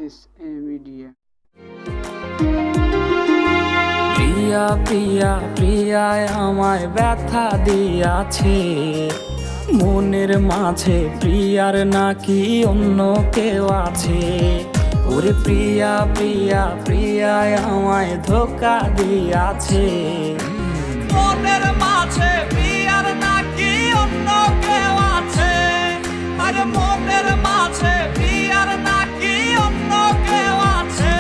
SA media. প্রিয়া প্রিয়া প্রিয়ায় আমায় ব্যথা দিয়াছে, মনের মাঝে প্রিয়ার নাকি অন্য কেউ আছে। ওরে প্রিয়া প্রিয়া প্রিয়ায় আমায় ধোঁকা দিয়াছে, মনের মাঝে প্রিয়ার নাকি অন্য কেউ আছে। আরে মনের মাঝে প্রিয়ার নাকি অন্য কেউ আছে।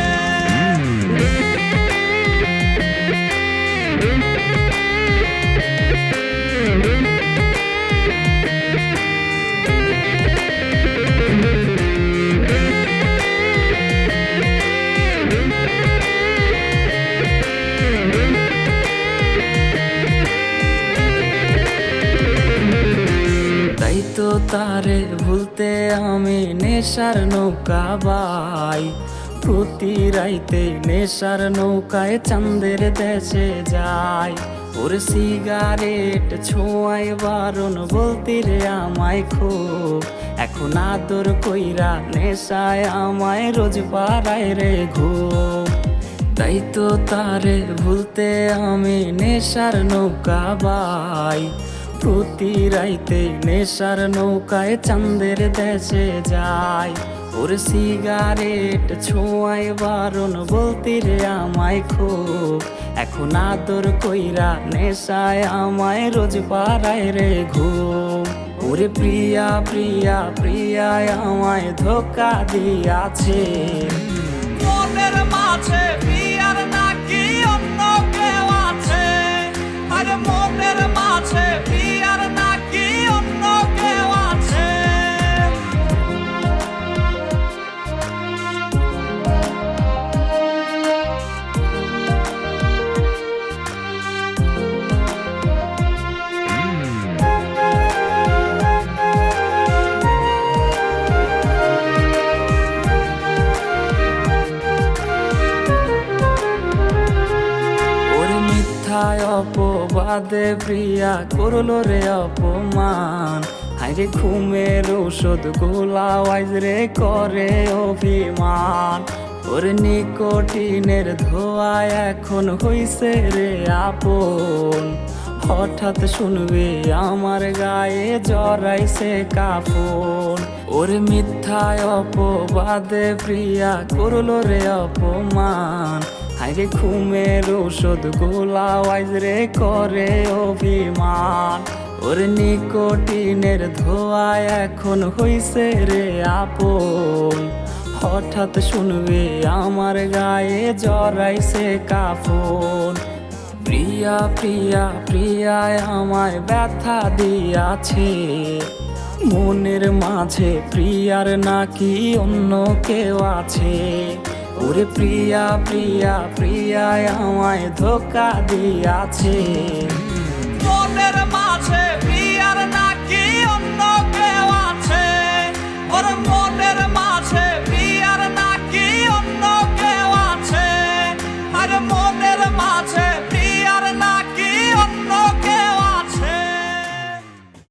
তাই তো তারে ভুলতে আমি নেশার নৌকা বাই, প্রতি রাইতে নেশার নৌকায় চাঁদের দেশে যাই। ওর সিগারেট ছোঁয়াই বারণ বলতে রে আমায় খুব, এখন আদর কইরা নেশায় আমায় রোজ পাড়ায় রে ঘুম। তাই তো তারে ভুলতে আমি নেশার নৌকা বাই, প্রতি রাইতে নেশার নৌকায় চাঁদের দেশে যাই। ওর সিগারেট ছোঁয়াই বারণ বলতে রে আমায় খুব, এখন আদর কইরা নেশায় আমায় রোজ পাড়ায় রে ঘুম। ওরে প্রিয়া প্রিয়া প্রিয়ায় আমায় ধোঁকা দিয়াছে, মনের মাঝে প্রিয়ার নাকি অন্য কেউ আছে। আরে মনের মাঝে প্রিয়ার নাকি অন্য কেউ আছে। অপবাদে প্রিয়া করলো রে অপমান, হাইরে ঘুমের ঔষধ গোলাওয়াইজ রে করে অভিমান। ওর নিকোটিনের ধোয়া এখন হইছে রে আপন, হঠাৎ শুনবে আমার গায়ে জড়াইছে কাফন। ওর মিথ্যায় অপবাদে প্রিয়া করলো রে অপমান, হাইরে ঘুমের ঔষধ গোলাওয়াইজ রে করে অভিমান। ওর নিকোটিনের ধোয়া এখন হইছে রে আপন, হঠাৎ শুনবে আমার গায়ে জড়াইছে কাফন। প্রিয়া প্রিয়া প্রিয়ায় আমায় ব্যথা দিয়াছে, মনের মাঝে প্রিয়ার নাকি অন্য কেউ আছে। ওরে প্রিয়া প্রিয়া প্রিয়ায় আমায় ধোঁকা দিয়াছে, মনের মাঝে প্রিয়ার নাকি অন্য কেউ আছে। ওর